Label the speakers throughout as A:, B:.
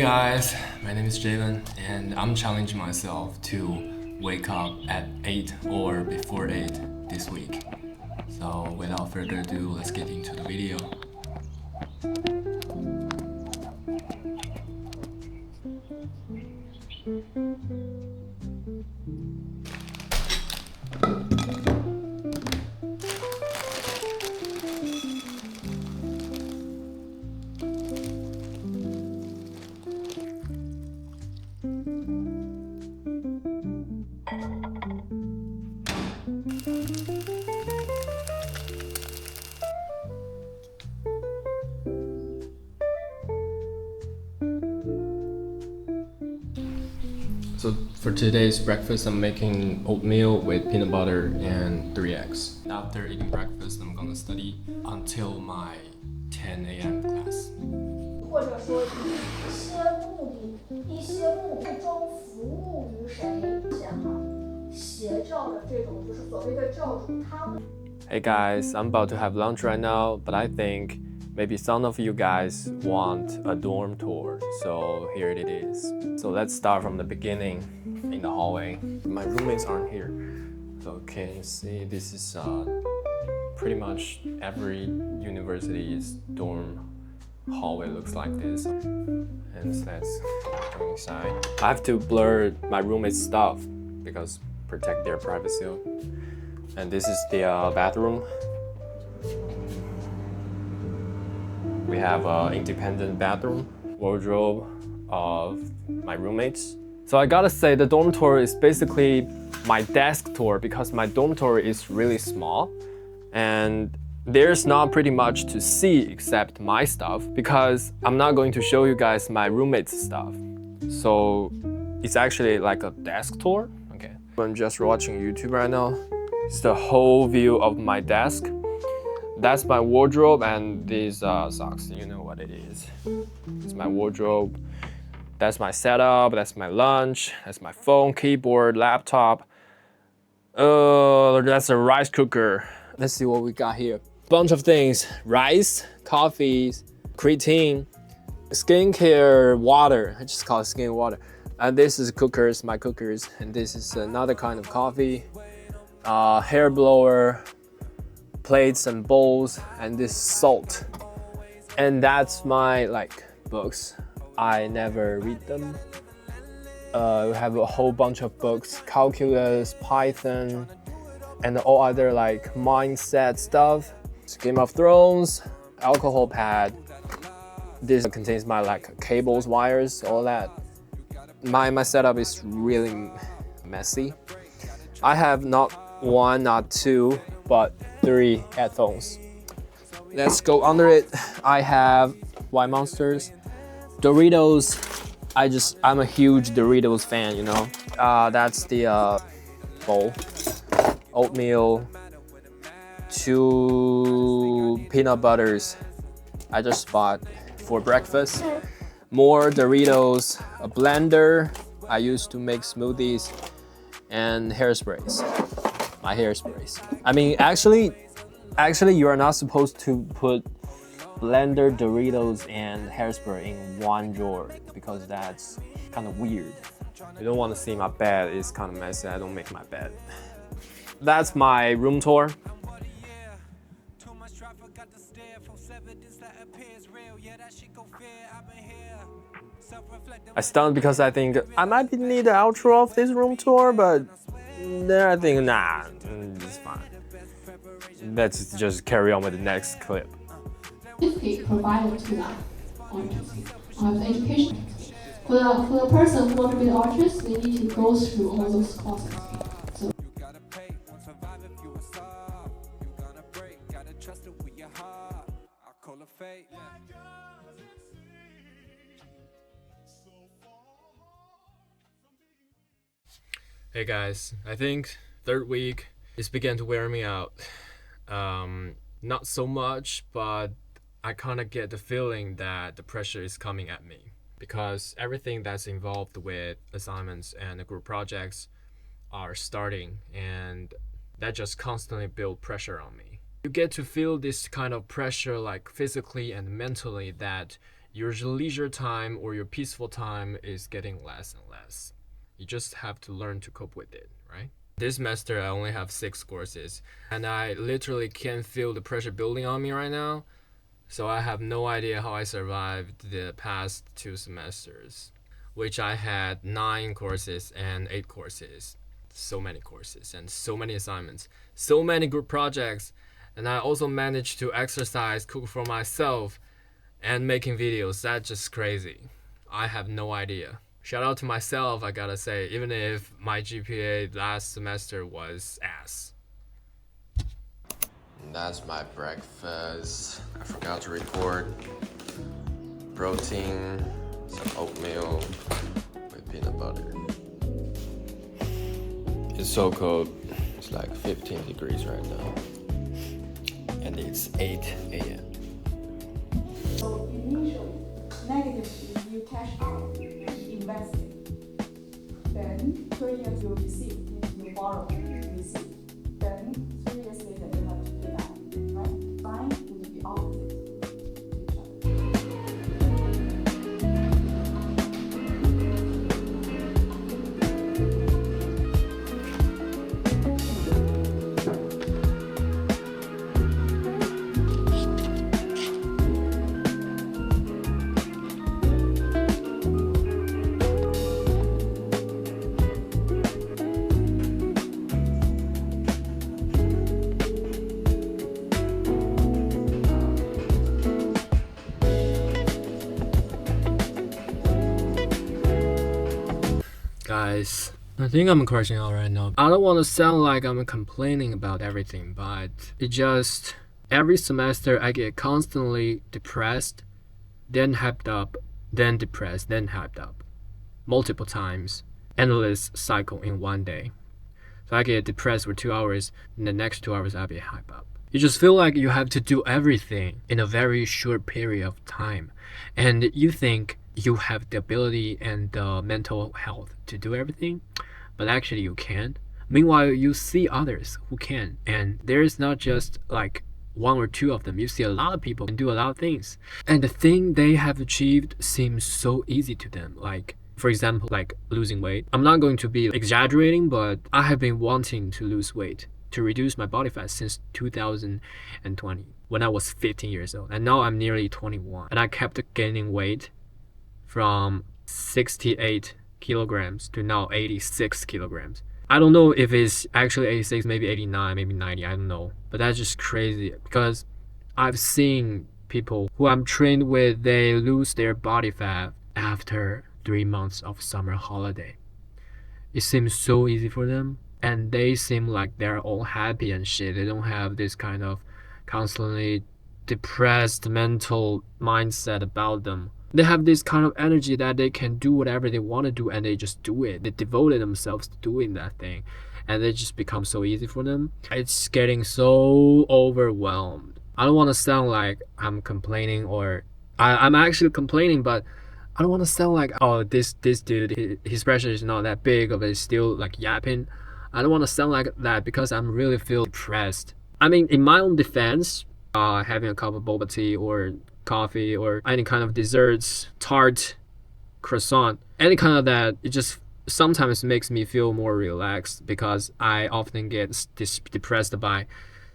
A: guys, my name is Jalen and I'm challenging myself to wake up at 8 or before 8 this week. So without further ado, let's get into the video. So for today's breakfast, I'm making oatmeal with peanut butter and 3 eggs. After eating breakfast, I'm gonna study until my 10 a.m. class.
B: 或者说一些目的中服务于谁邪教的这种就是所谓的教主，他们。
C: Hey guys, I'm about to have lunch right now, but I think maybe some of you guys want a dorm tour, so here it is. So let's start from the beginning in the hallway. My roommates aren't here, so can you see this is pretty much every university's dorm hallway looks like this. And let's go inside. I have to blur my roommates' stuff because protect their privacy. And this is the bathroom. We have an independent bathroom, wardrobe of my roommates. So I gotta say the dorm tour is basically my desk tour because my dormitory is really small and there's not pretty much to see except my stuff because I'm not going to show you guys my roommates' stuff. So it's actually like a desk tour. Okay. I'm just watching YouTube right now. It's the whole view of my desk. That's my wardrobe and these socks, you know what it is. It's my wardrobe. That's my setup, that's my lunch, that's my phone, keyboard, laptop. That's a rice cooker. Let's see what we got here. Bunch of things, rice, coffee, creatine, skincare, water. I just call it skin water. And this is cookers, my cookers. And this is another kind of coffee, hair blower, plates and bowls, and this salt. And that's my books. I never read them. We have a whole bunch of books, calculus, Python, and all other mindset stuff. Game of Thrones, alcohol pad. This contains my cables, wires, all that. My setup is really messy. I have not one, not two, but 3 headphones. Let's go under it. I have White Monsters, Doritos. I'm a huge Doritos fan, you know. That's the bowl. Oatmeal, 2 peanut butters I just bought for breakfast. More Doritos, a blender I used to make smoothies, and hairsprays. My hairsprays. I mean, actually, you are not supposed to put blender, Doritos, and hairspray in one drawer because that's kind of weird. You don't want to see my bed. It's kind of messy. I don't make my bed. That's my room tour. I stunned because I think I might need the outro of this room tour, but then I think, nah, it's fine. Let's just carry on with the next clip.
D: Certificate provided to them on the education. For the person who wants to be an artist, they need to go through all those courses. So.
C: Hey guys, I think third week is began to wear me out. Not so much, but I kind of get the feeling that the pressure is coming at me because everything that's involved with assignments and the group projects are starting, and that just constantly build pressure on me. You get to feel this kind of pressure physically and mentally that
A: your leisure time or your peaceful time is getting less and less. You just have to learn to cope with it, right? This semester I only have 6 courses and I literally can't feel the pressure building on me right now. So I have no idea how I survived the past 2 semesters, which I had 9 courses and 8 courses. So many courses and so many assignments, so many group projects. And I also managed to exercise, cook for myself, and making videos. That's just crazy. I have no idea. Shout out to myself, I gotta say, even if my GPA last semester was ass. That's my breakfast. I forgot to record. Protein, some oatmeal with peanut butter. It's so cold. It's like 15 degrees right now. And it's 8 a.m.
B: So initially, negatively, you cash out, investing. Then 3 years you receive, means you borrow, you receive. Then 3 years later you have to pay back, right? Fine would be opposite each other.
A: Guys, I think I'm crashing out right now. I don't want to sound like I'm complaining about everything, but it just every semester I get constantly depressed, then hyped up, then depressed, then hyped up. Multiple times. Endless cycle in one day. So I get depressed for 2 hours, and the next 2 hours I'll be hyped up. You just feel like you have to do everything in a very short period of time. And you think you have the ability and the mental health to do everything, but actually you can't. Meanwhile, you see others who can, and there's not just like 1 or 2 of them. You see a lot of people can do a lot of things, and the thing they have achieved seems so easy to them. Like, for example, like losing weight. I'm not going to be exaggerating, but I have been wanting to lose weight, to reduce my body fat since 2020 when I was 15 years old, and now I'm nearly 21, and I kept gaining weight from 68 kilograms to now 86 kilograms. I don't know if it's actually 86, maybe 89, maybe 90, I don't know. But that's just crazy because I've seen people who I'm trained with, they lose their body fat after 3 months of summer holiday. It seems so easy for them, and they seem like they're all happy and shit. They don't have this kind of constantly depressed mental mindset about them. They have this kind of energy that they can do whatever they want to do, and they just do it. They devoted themselves to doing that thing, and it just becomes so easy for them. It's getting so overwhelmed. I don't want to sound like I'm complaining, or I'm actually complaining, but I don't want to sound like, oh, this dude, his pressure is not that big, but it's still like yapping. I don't want to sound like that because I'm really feel depressed. I mean, in my own defense, having a cup of boba tea or coffee or any kind of desserts, tart, croissant, any kind of that, it just sometimes makes me feel more relaxed because I often get depressed by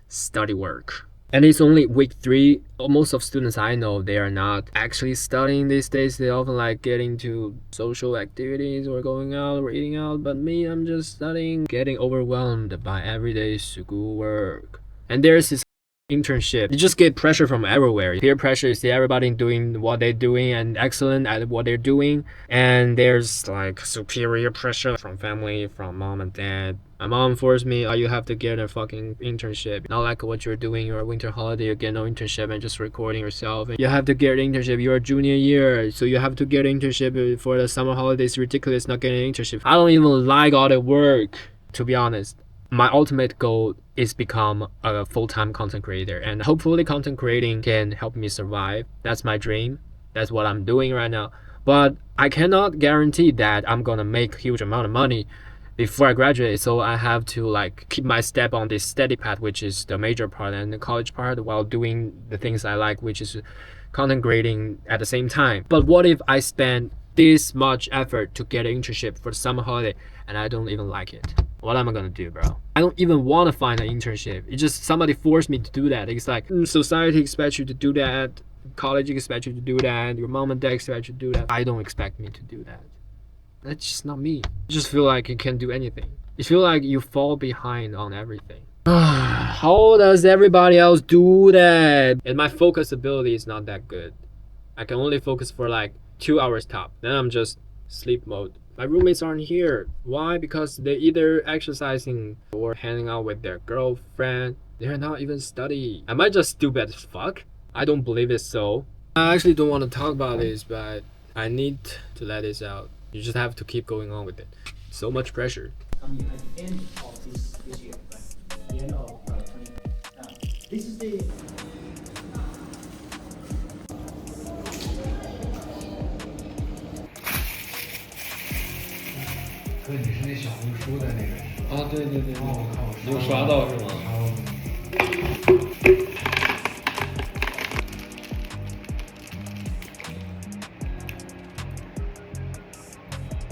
A: study work. And it's only week 3. Most of students I know, they are not actually studying these days. They often like getting to social activities or going out or eating out. But me, I'm just studying, getting overwhelmed by everyday school work. And there's this internship. You just get pressure from everywhere. Peer pressure, you see everybody doing what they're doing and excellent at what they're doing. And there's like superior pressure from family, from mom and dad. My mom forced me, you have to get a fucking internship. Not like what you're doing, your winter holiday, you get no internship and just recording yourself. You have to get an internship, you're a junior year, so you have to get an internship for the summer holidays. It's ridiculous not getting an internship. I don't even like all the work, to be honest. My ultimate goal is become a full-time content creator, and hopefully content creating can help me survive. That's my dream. That's what I'm doing right now. But I cannot guarantee that I'm gonna make a huge amount of money before I graduate, so I have to like keep my step on this steady path, which is the major part, and the college part, while doing the things I like, which is content grading at the same time. But what if I spend this much effort to get an internship for the summer holiday and I don't even like it? What am I gonna do, bro? I don't even want to find an internship. It's just somebody forced me to do that. It's like society expects you to do that, college expects you to do that, your mom and dad expect you to do that. I don't expect me to do that. That's just not me. I just feel like you can't do anything. You feel like you fall behind on everything. How does everybody else do that? And my focus ability is not that good. I can only focus for like 2 hours top. Then I'm just sleep mode. My roommates aren't here. Why? Because they're either exercising or hanging out with their girlfriend. They're not even studying. Am I just stupid as fuck? I don't believe it's so. I actually don't want to talk about this, but I need to let this out. You just have to keep going on with it. So much pressure.
E: Coming at the end of this year, right? The end of 20. This is the.
F: 哥，你是那小红书的那个？
A: 啊，对对对，
F: 哦，我看我
A: 你有刷到是吗？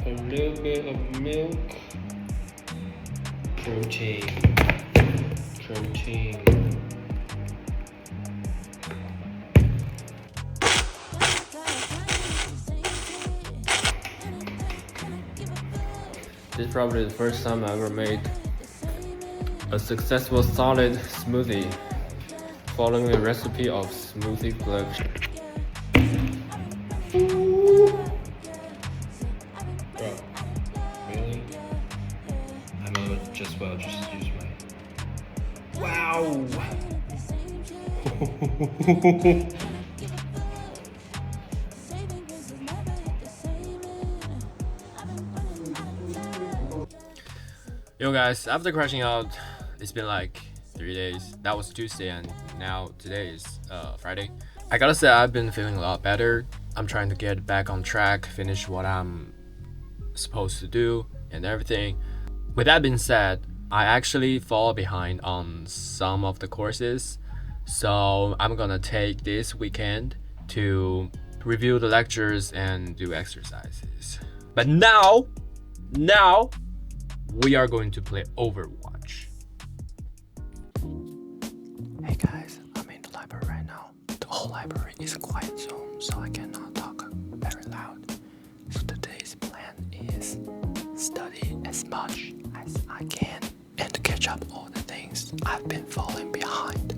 A: A little bit of milk, protein. This is probably the first time I ever made a successful solid smoothie following a recipe of smoothie collection. Bro, really? I might as well just use my... Wow! Yo guys, after crashing out, it's been like 3 days. That was Tuesday and now today is Friday. I gotta say I've been feeling a lot better. I'm trying to get back on track, finish what I'm supposed to do and everything. With that being said, I actually fall behind on some of the courses. So I'm gonna take this weekend to review the lectures and do exercises. But now we are going to play Overwatch. Hey guys, I'm in the library right now. The whole library is a quiet zone, so I cannot talk very loud. So today's plan is study as much as I can and catch up all the things I've been falling behind.